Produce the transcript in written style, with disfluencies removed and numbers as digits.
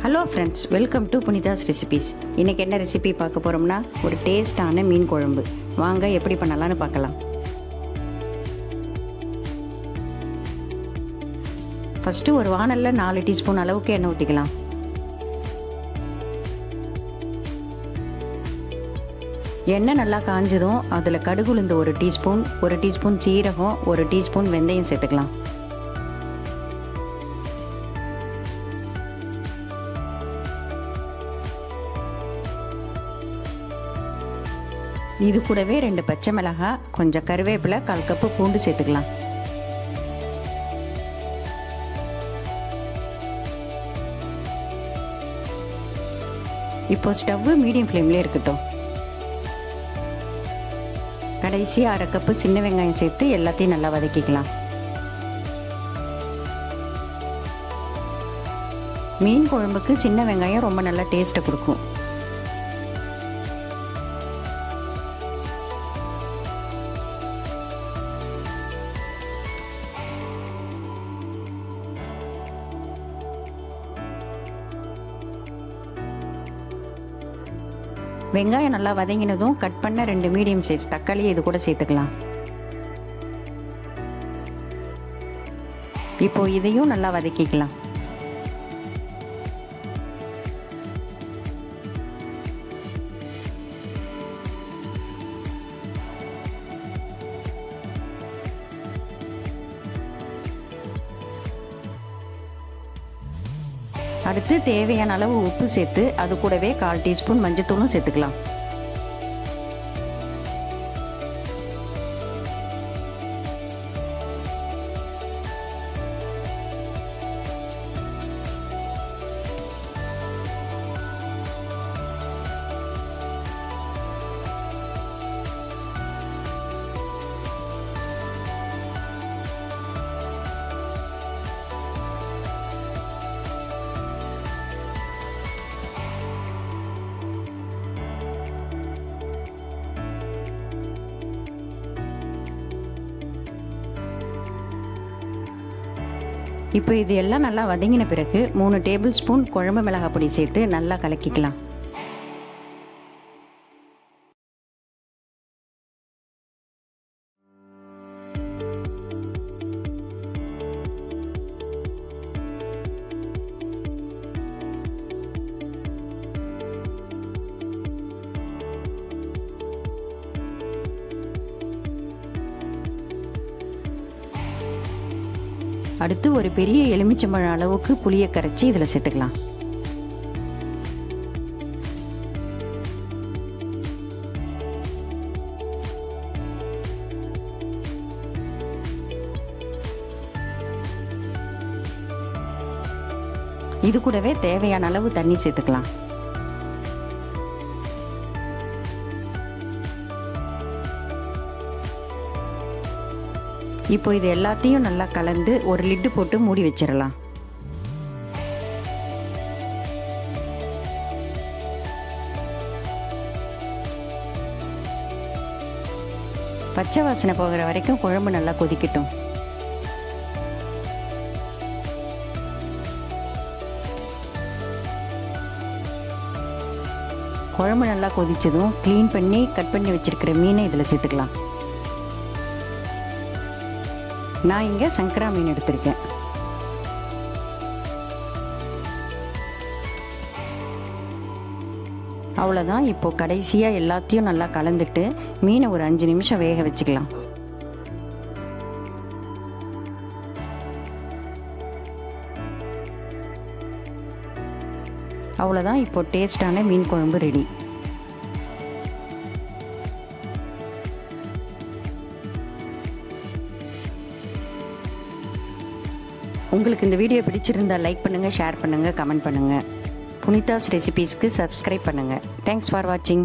Hello friends, welcome to புனிதாஸ் recipes. இன்றைக்கி என்ன recipe பார்க்க போகிறோம்னா, ஒரு டேஸ்டான மீன் குழம்பு. வாங்க எப்படி பண்ணலான்னு பார்க்கலாம். ஃபஸ்ட்டு ஒரு வாணலில் 4 டீஸ்பூன் அளவுக்கு எண்ணெய் ஊற்றிக்கலாம். எண்ணெய் நல்லா காஞ்சதும் அதில் கடுகு உளுந்து 1 டீஸ்பூன், 1 டீஸ்பூன் சீரகம், 1 டீஸ்பூன் வெந்தயம் சேர்த்துக்கலாம். இது கூடவே 2 பச்சை மிளகாய், கொஞ்சம் கருவேப்பிலை, 1/4 கப்பு பூண்டு சேர்த்துக்கலாம். இப்போ ஸ்டவ் மீடியம் ஃப்ளேம்லேயே இருக்கட்டும். கடைசி 1/2 கப்பு சின்ன வெங்காயம் சேர்த்து எல்லாத்தையும் நல்லா வதக்கிக்கலாம். மீன் குழம்புக்கு சின்ன வெங்காயம் ரொம்ப நல்லா டேஸ்ட்டை கொடுக்கும். வெங்காயம் நல்லா வதங்கினதும் கட் பண்ண 2 மீடியம் சைஸ் தக்காளியை இது கூட சேர்த்துக்கலாம். இப்போ இதையும் நல்லா வதக்கிக்கலாம். அடுத்து தேவையான அளவு உப்பு சேர்த்து அது கூடவே 1/4 டீஸ்பூன் மஞ்சத்தூளும் சேர்த்துக்கலாம். இப்போ இது எல்லாம் நல்லா வதங்கின பிறகு 3 டேபிள் ஸ்பூன் குழம்பு மிளகாய் பொடி சேர்த்து நல்லா கலக்கிக்கலாம். அடுத்து ஒரு பெரிய எலுமிச்சம்பழம் அளவுக்கு புளியை கரைச்சி இதில் சேர்த்துக்கலாம். இது கூடவே தேவையான அளவு தண்ணி சேர்த்துக்கலாம். இப்போ இது எல்லாத்தையும் நல்லா கலந்து ஒரு லிட்டு போட்டு மூடி வச்சிடலாம். பச்சை வாசனை போகிற வரைக்கும் குழம்பு நல்லா கொதிக்கட்டும். குழம்பு நல்லா கொதிச்சதும் க்ளீன் பண்ணி கட் பண்ணி வச்சிருக்கிற மீனை இதில் சேர்த்துக்கலாம். நான் இங்கே சங்கரா மீன் எடுத்திருக்கேன். அவ்வளோதான். இப்போ கடைசியாக எல்லாத்தையும் நல்லா கலந்துட்டு மீனை ஒரு 5 நிமிஷம் வேக வச்சுக்கலாம். அவ்வளோதான். இப்போ டேஸ்டான மீன் குழம்பு ரெடி. உங்களுக்கு இந்த வீடியோ பிடிச்சிருந்தால் லைக் பண்ணுங்கள், ஷேர் பண்ணுங்கள், கமெண்ட் பண்ணுங்கள். புனிதாஸ் ரெசிபீஸ்க்கு சப்ஸ்கிரைப் பண்ணுங்கள். தேங்க்ஸ் ஃபார் வாட்சிங்.